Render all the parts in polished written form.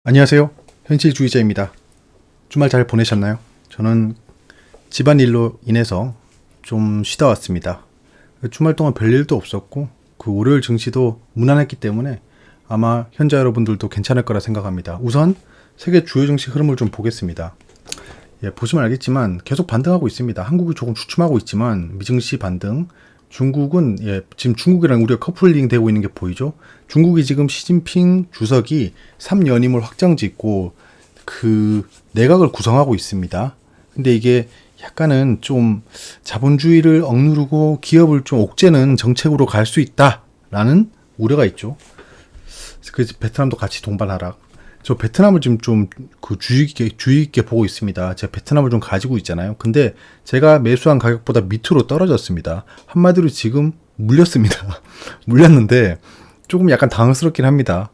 안녕하세요. 현실주의자입니다. 주말 잘 보내셨나요? 저는 집안일로 인해서 좀 쉬다 왔습니다. 주말 동안 별일도 없었고 그 월요일 증시도 무난했기 때문에 아마 현자 여러분들도 괜찮을 거라 생각합니다. 우선 세계 주요 증시 흐름을 좀 보겠습니다. 보시면 알겠지만 계속 반등하고 있습니다. 한국이 조금 주춤하고 있지만 미증시 반등, 중국은 지금 중국이랑 우리가 커플링 되고 있는 게 보이죠? 중국이 지금 시진핑 주석이 3연임을 확정짓고 그 내각을 구성하고 있습니다. 근데 이게 약간은 좀 자본주의를 억누르고 기업을 좀 옥죄는 정책으로 갈 수 있다라는 우려가 있죠. 그래서 베트남도 같이 동반하락. 저 베트남을 지금 좀 그 주의 있게 보고 있습니다. 제가 베트남을 좀 가지고 있잖아요. 근데 제가 매수한 가격보다 밑으로 떨어졌습니다. 한마디로 지금 물렸습니다. 물렸는데 조금 약간 당황스럽긴 합니다.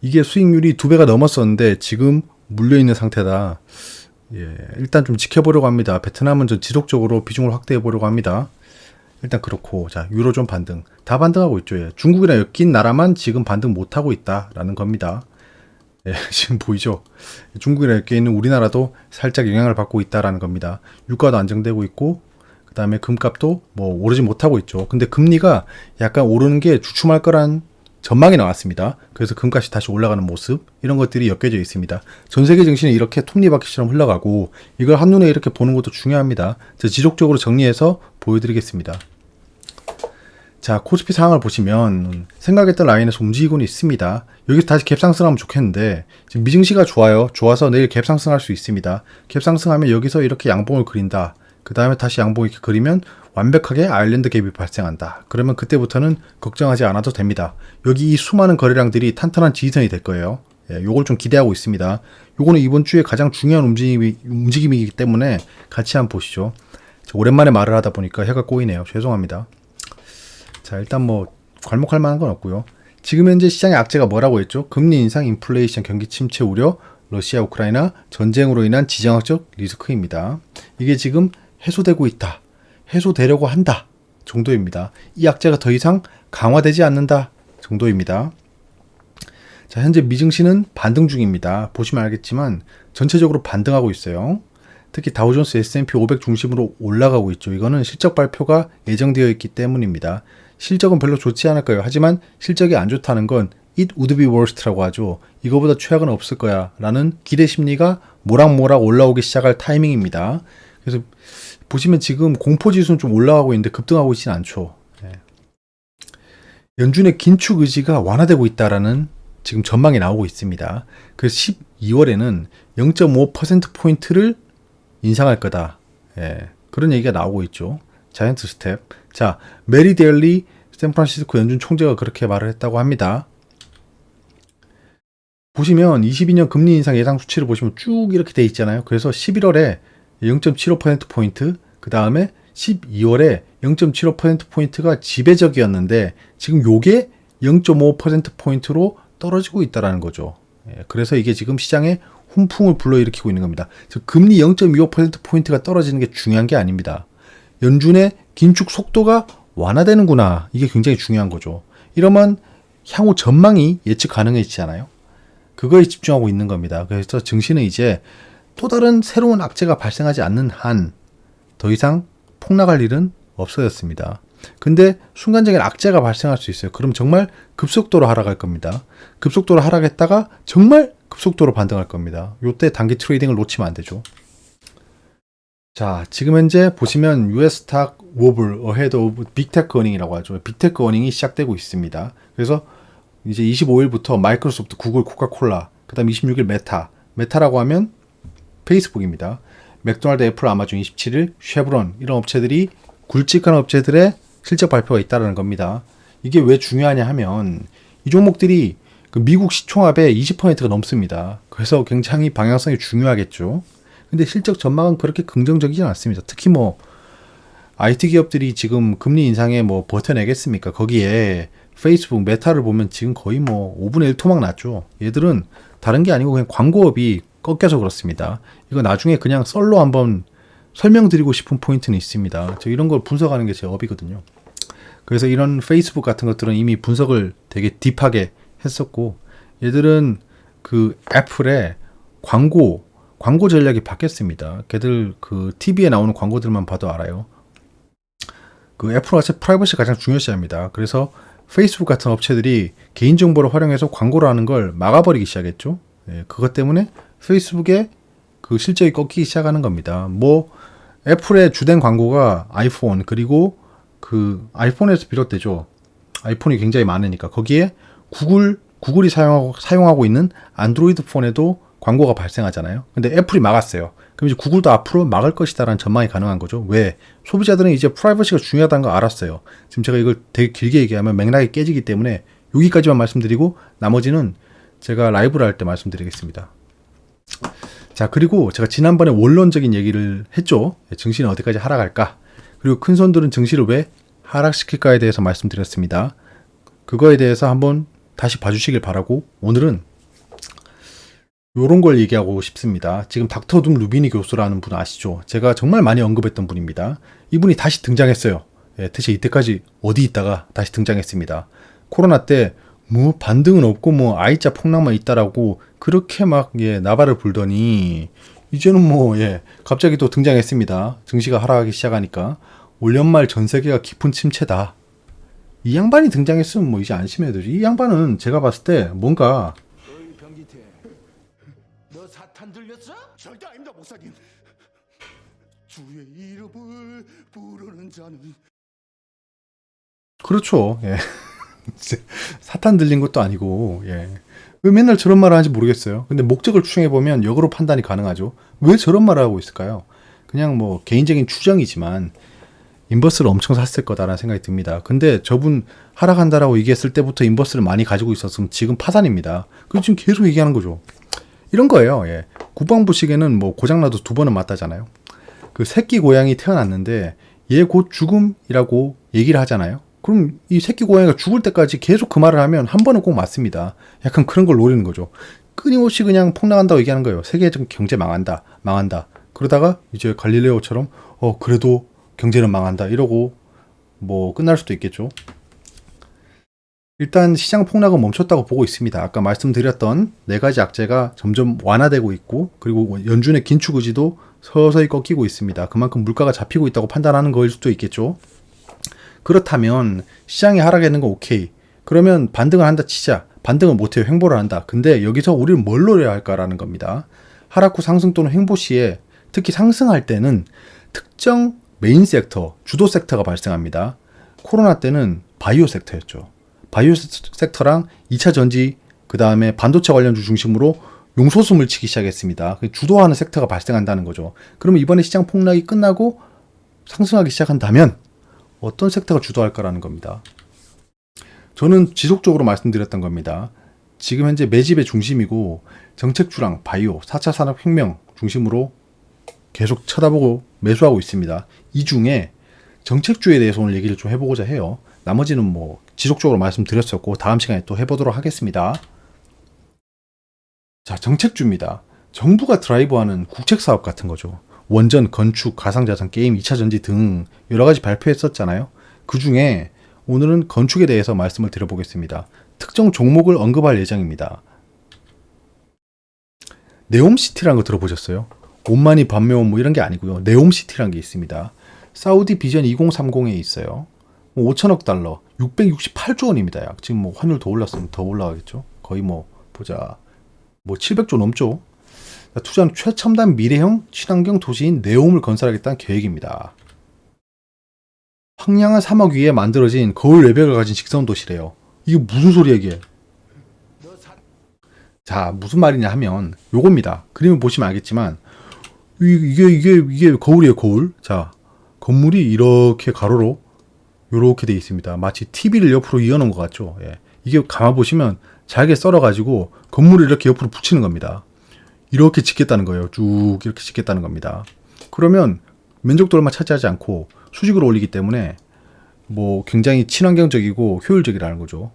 이게 수익률이 2배가 넘었었는데 지금 물려있는 상태다. 일단 좀 지켜보려고 합니다. 베트남은 좀 지속적으로 비중을 확대해 보려고 합니다. 일단 그렇고, 자, 유로 좀 반등. 다 반등하고 있죠. 중국이랑 엮인 나라만 지금 반등 못하고 있다라는 겁니다. 지금 보이죠? 중국이랑 엮여 있는 우리나라도 살짝 영향을 받고 있다라는 겁니다. 유가도 안정되고 있고, 그 다음에 금값도 뭐 오르지 못하고 있죠. 근데 금리가 약간 오르는 게 주춤할 거란 전망이 나왔습니다. 그래서 금값이 다시 올라가는 모습, 이런 것들이 엮여져 있습니다. 전 세계 증시는 이렇게 톱니바퀴처럼 흘러가고, 이걸 한눈에 이렇게 보는 것도 중요합니다. 지속적으로 정리해서 보여드리겠습니다. 자, 코스피 상황을 보시면 생각했던 라인에서 움직이고는 있습니다. 여기서 다시 갭상승하면 좋겠는데 지금 미증시가 좋아요. 좋아서 내일 갭상승할 수 있습니다. 갭상승하면 여기서 이렇게 양봉을 그린다. 그 다음에 다시 양봉을 이렇게 그리면 완벽하게 아일랜드 갭이 발생한다. 그러면 그때부터는 걱정하지 않아도 됩니다. 여기 이 수많은 거래량들이 탄탄한 지지선이 될 거예요. 요걸 좀 기대하고 있습니다. 요거는 이번 주에 가장 중요한 움직임이기 때문에 같이 한번 보시죠. 오랜만에 말을 하다 보니까 혀가 꼬이네요. 죄송합니다. 자, 일단 뭐 괄목할 만한 건 없고요. 지금 현재 시장의 악재가 뭐라고 했죠? 금리 인상, 인플레이션, 경기 침체 우려, 러시아, 우크라이나 전쟁으로 인한 지정학적 리스크입니다. 이게 지금 해소되고 있다. 해소되려고 한다. 정도입니다. 이 악재가 더 이상 강화되지 않는다. 정도입니다. 자, 현재 미증시는 반등 중입니다. 보시면 알겠지만 전체적으로 반등하고 있어요. 특히 다우존스 S&P 500 중심으로 올라가고 있죠. 이거는 실적 발표가 예정되어 있기 때문입니다. 실적은 별로 좋지 않을 거예요. 하지만 실적이 안 좋다는 건 it would be worst라고 하죠. 이거보다 최악은 없을 거야 라는 기대 심리가 모락모락 올라오기 시작할 타이밍입니다. 그래서 보시면 지금 공포지수는 좀 올라가고 있는데 급등하고 있지는 않죠. 연준의 긴축 의지가 완화되고 있다라는 지금 전망이 나오고 있습니다. 그래서 12월에는 0.5%포인트를 인상할 거다. 그런 얘기가 나오고 있죠. 자이언트 스텝. 자, 메리 데일리 샌프란시스코 연준 총재가 그렇게 말을 했다고 합니다. 보시면 22년 금리 인상 예상 수치를 보시면 쭉 이렇게 돼 있잖아요. 그래서 11월에 0.75%포인트, 그 다음에 12월에 0.75%포인트가 지배적이었는데 지금 요게 0.5%포인트로 떨어지고 있다는 거죠. 그래서 이게 지금 시장에 훈풍을 불러일으키고 있는 겁니다. 금리 0.25%포인트가 떨어지는 게 중요한 게 아닙니다. 연준의 긴축 속도가 완화되는구나. 이게 굉장히 중요한 거죠. 이러면 향후 전망이 예측 가능해지잖아요. 그거에 집중하고 있는 겁니다. 그래서 증시는 이제 또 다른 새로운 악재가 발생하지 않는 한 더 이상 폭락할 일은 없어졌습니다. 근데 순간적인 악재가 발생할 수 있어요. 그럼 정말 급속도로 하락할 겁니다. 급속도로 하락했다가 정말 급속도로 반등할 겁니다. 요때 단기 트레이딩을 놓치면 안 되죠. 자, 지금 현재 보시면 US 스탁 워블 어헤드 오브 빅테크 어닝이라고 하죠. 빅테크 어닝이 시작되고 있습니다. 그래서 이제 25일부터 마이크로소프트, 구글, 코카콜라, 그다음 26일 메타라고 하면 페이스북입니다. 맥도날드, 애플, 아마존 27일, 쉐브론 이런 업체들이 굵직한 업체들의 실적 발표가 있다는 겁니다. 이게 왜 중요하냐 하면 이 종목들이 그 미국 시총합의 20%가 넘습니다. 그래서 굉장히 방향성이 중요하겠죠. 근데 실적 전망은 그렇게 긍정적이지 않습니다. 특히 뭐 IT 기업들이 지금 금리 인상에 뭐 버텨내겠습니까? 거기에 페이스북, 메타를 보면 지금 거의 뭐 5분의 1 토막 났죠. 얘들은 다른 게 아니고 그냥 광고업이 꺾여서 그렇습니다. 이거 나중에 그냥 썰로 한번 설명드리고 싶은 포인트는 있습니다. 저 이런 걸 분석하는 게 제 업이거든요. 그래서 이런 페이스북 같은 것들은 이미 분석을 되게 딥하게 했었고, 얘들은 그 애플의 광고 전략이 바뀌었습니다. 걔들 그 TV에 나오는 광고들만 봐도 알아요. 그 애플 와치 프라이버시 가장 중요시합니다. 그래서 페이스북 같은 업체들이 개인정보를 활용해서 광고를 하는 걸 막아버리기 시작했죠. 예, 그것 때문에 페이스북의 그 실적이 꺾이기 시작하는 겁니다. 뭐 애플의 주된 광고가 아이폰, 그리고 그 아이폰에서 비롯되죠. 아이폰이 굉장히 많으니까 거기에 구글이 사용하고 있는 안드로이드 폰에도 광고가 발생하잖아요. 근데 애플이 막았어요. 그럼 이제 구글도 앞으로 막을 것이다라는 전망이 가능한 거죠. 왜? 소비자들은 이제 프라이버시가 중요하다는 걸 알았어요. 지금 제가 이걸 되게 길게 얘기하면 맥락이 깨지기 때문에 여기까지만 말씀드리고 나머지는 제가 라이브를 할 때 말씀드리겠습니다. 자, 그리고 제가 지난번에 원론적인 얘기를 했죠. 증시는 어디까지 하락할까? 그리고 큰 손들은 증시를 왜 하락시킬까에 대해서 말씀드렸습니다. 그거에 대해서 한번 다시 봐주시길 바라고, 오늘은 요런 걸 얘기하고 싶습니다. 지금 닥터 둠 루비니 교수라는 분 아시죠? 제가 정말 많이 언급했던 분입니다. 이분이 다시 등장했어요. 예, 대체 이때까지 어디 있다가 다시 등장했습니다. 코로나 때 뭐 반등은 없고 뭐 I자 폭락만 있다라고 그렇게 막 나발을 불더니 이제는 뭐 갑자기 또 등장했습니다. 증시가 하락하기 시작하니까 올 연말 전 세계가 깊은 침체다. 이 양반이 등장했으면 뭐 이제 안심해야 되지. 이 양반은 제가 봤을 때 뭔가 병기태, 너 사탄 들렸어? 절대 아닙니다, 목사님. 주의 이름을 부르는 자는 그렇죠. 예. 사탄 들린 것도 아니고 왜 맨날 저런 말을 하는지 모르겠어요. 근데 목적을 추정해보면 역으로 판단이 가능하죠. 왜 저런 말을 하고 있을까요? 그냥 뭐 개인적인 추정이지만 인버스를 엄청 샀을 거다라는 생각이 듭니다. 근데 저분 하락한다라고 얘기했을 때부터 인버스를 많이 가지고 있었으면 지금 파산입니다. 그리고 지금 계속 얘기하는 거죠. 이런 거예요. 국방부 시계는 뭐 고장나도 2번은 맞다잖아요. 그 새끼 고양이 태어났는데 얘 곧 죽음이라고 얘기를 하잖아요. 그럼 이 새끼 고양이가 죽을 때까지 계속 그 말을 하면 한 번은 꼭 맞습니다. 약간 그런 걸 노리는 거죠. 끊임없이 그냥 폭락한다고 얘기하는 거예요. 세계적 경제 망한다. 그러다가 이제 갈릴레오처럼 그래도 경제는 망한다 이러고 뭐 끝날 수도 있겠죠. 일단 시장 폭락은 멈췄다고 보고 있습니다. 아까 말씀드렸던 4가지 악재가 점점 완화되고 있고, 그리고 연준의 긴축 의지도 서서히 꺾이고 있습니다. 그만큼 물가가 잡히고 있다고 판단하는 거일 수도 있겠죠. 그렇다면 시장이 하락하는 건 오케이. 그러면 반등을 한다 치자. 반등을 못해요. 횡보를 한다. 근데 여기서 우리는 뭘 노려야 할까라는 겁니다. 하락 후 상승 또는 횡보 시에 특히 상승할 때는 특정 메인 섹터, 주도 섹터가 발생합니다. 코로나 때는 바이오 섹터였죠. 바이오 섹터랑 2차 전지, 그 다음에 반도체 관련주 중심으로 용솟음을 치기 시작했습니다. 주도하는 섹터가 발생한다는 거죠. 그러면 이번에 시장 폭락이 끝나고 상승하기 시작한다면 어떤 섹터가 주도할까라는 겁니다. 저는 지속적으로 말씀드렸던 겁니다. 지금 현재 매집의 중심이고 정책주랑 바이오, 4차 산업혁명 중심으로 계속 쳐다보고 매수하고 있습니다. 이 중에 정책주에 대해서 오늘 얘기를 좀 해보고자 해요. 나머지는 뭐 지속적으로 말씀드렸었고 다음 시간에 또 해보도록 하겠습니다. 자, 정책주입니다. 정부가 드라이브하는 국책사업 같은 거죠. 원전, 건축, 가상자산, 게임, 2차 전지 등 여러 가지 발표했었잖아요. 그 중에 오늘은 건축에 대해서 말씀을 드려보겠습니다. 특정 종목을 언급할 예정입니다. 네옴시티라는 거 들어보셨어요? 온마니 반매원 뭐 이런 게 아니고요. 네옴시티라는 게 있습니다. 사우디 비전 2030에 있어요. 5천억 달러, 668조 원입니다. 약 지금 뭐 환율 더 올랐으면 더 올라가겠죠. 거의 뭐 보자, 뭐 700조 넘죠. 투자는 최첨단 미래형 친환경 도시인 네옴을 건설하겠다는 계획입니다. 황량한 사막 위에 만들어진 거울 외벽을 가진 직선 도시래요. 이게 무슨 소리야 이게? 자, 무슨 말이냐 하면 요겁니다. 그림을 보시면 알겠지만 이게 거울이에요, 거울. 자, 건물이 이렇게 가로로 요렇게 돼 있습니다. 마치 TV를 옆으로 이어놓은 것 같죠. 이게 가만 보시면 잘게 썰어가지고 건물을 이렇게 옆으로 붙이는 겁니다. 이렇게 짓겠다는 거예요. 쭉 이렇게 짓겠다는 겁니다. 그러면 면적도 얼마 차지하지 않고 수직으로 올리기 때문에 뭐 굉장히 친환경적이고 효율적이라는 거죠.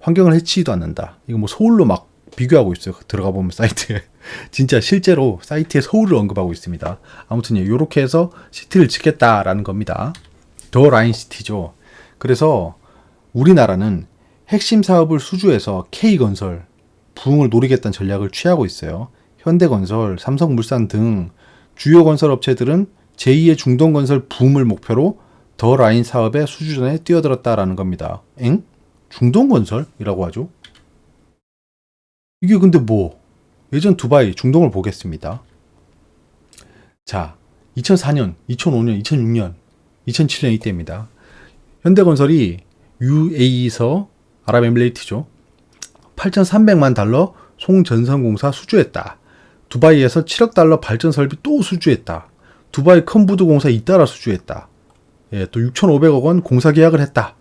환경을 해치지도 않는다. 이거 뭐 서울로 막 비교하고 있어요. 들어가 보면 사이트에 진짜 실제로 사이트에 서울을 언급하고 있습니다. 아무튼 이렇게 해서 시티를 짓겠다라는 겁니다. 더 라인 시티죠. 그래서 우리나라는 핵심 사업을 수주해서 K건설 부흥을 노리겠다는 전략을 취하고 있어요. 현대건설, 삼성물산 등 주요 건설 업체들은 제2의 중동건설 붐을 목표로 더 라인 사업의 수주전에 뛰어들었다라는 겁니다. 엥? 중동건설이라고 하죠? 이게 근데 뭐? 예전 두바이, 중동을 보겠습니다. 자, 2004년, 2005년, 2006년, 2007년 이때입니다. 현대건설이 UAE에서 아랍에미레이트죠. 8,300만 달러 송전선공사 수주했다. 두바이에서 7억 달러 발전 설비 또 수주했다. 두바이 컴부드 공사 잇따라 수주했다. 예, 또 6,500억 원 공사 계약을 했다.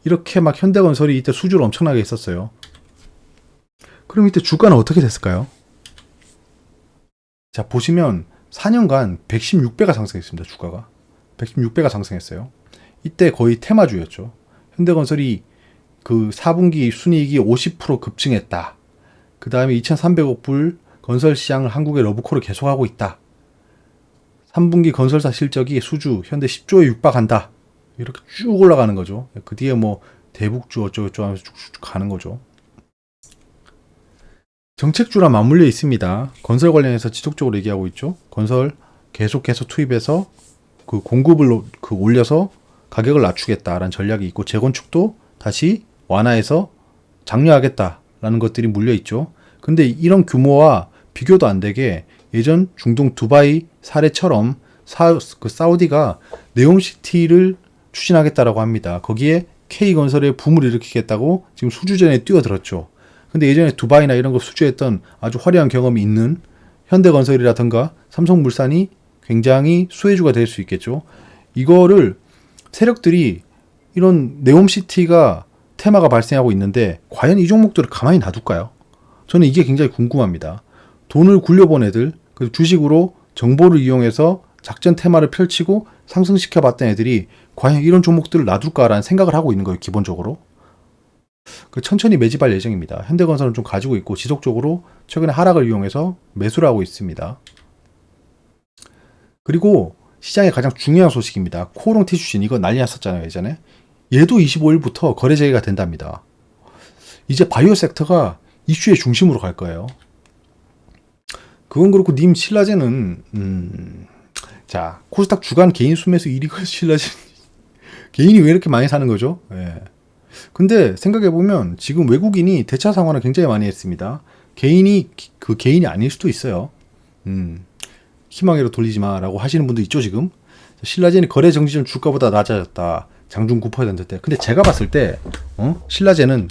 이렇게 막 현대건설이 이때 수주를 엄청나게 했었어요. 그럼 이때 주가는 어떻게 됐을까요? 자, 보시면 4년간 116배가 상승했습니다. 주가가. 116배가 상승했어요. 이때 거의 테마주였죠. 현대건설이 그 4분기 순이익이 50% 급증했다. 그 다음에 2,300억 불 건설 시장을 한국의 러브콜을 계속하고 있다. 3분기 건설사 실적이 수주 현대 10조에 육박한다. 이렇게 쭉 올라가는 거죠. 그 뒤에 뭐 대북주 어쩌고저쩌고 하면서 쭉쭉 가는 거죠. 정책주라 맞물려 있습니다. 건설 관련해서 지속적으로 얘기하고 있죠. 건설 계속해서 투입해서 그 공급을 올려서 가격을 낮추겠다라는 전략이 있고, 재건축도 다시 완화해서 장려하겠다라는 것들이 물려 있죠. 근데 이런 규모와 비교도 안 되게 예전 중동 두바이 사례처럼 사우디가 네옴시티를 추진하겠다라고 합니다. 거기에 K건설의 붐을 일으키겠다고 지금 수주전에 뛰어들었죠. 근데 예전에 두바이나 이런 거 수주했던 아주 화려한 경험이 있는 현대건설이라든가 삼성물산이 굉장히 수혜주가 될 수 있겠죠. 이거를 세력들이 이런 네옴시티가 테마가 발생하고 있는데 과연 이 종목들을 가만히 놔둘까요? 저는 이게 굉장히 궁금합니다. 돈을 굴려본 애들, 그 주식으로 정보를 이용해서 작전 테마를 펼치고 상승시켜봤던 애들이 과연 이런 종목들을 놔둘까라는 생각을 하고 있는 거예요. 기본적으로. 천천히 매집할 예정입니다. 현대건설은 좀 가지고 있고 지속적으로 최근에 하락을 이용해서 매수를 하고 있습니다. 그리고 시장의 가장 중요한 소식입니다. 코오롱 티슈진, 이거 난리 났었잖아요, 예전에. 얘도 25일부터 거래 재개가 된답니다. 이제 바이오 섹터가 이슈의 중심으로 갈 거예요. 그건 그렇고 님 신라제는 자, 코스닥 주간 개인 수매수 1위가 신라제. 개인이 왜 이렇게 많이 사는 거죠? 예. 근데 생각해보면 지금 외국인이 대차 상환을 굉장히 많이 했습니다. 개인이 그 개인이 아닐 수도 있어요. 희망으로 돌리지 마라고 하시는 분도 있죠. 지금 신라젠이 거래 정지전 주가보다 낮아졌다. 장중 9% 때. 근데 제가 봤을 때 신라젠은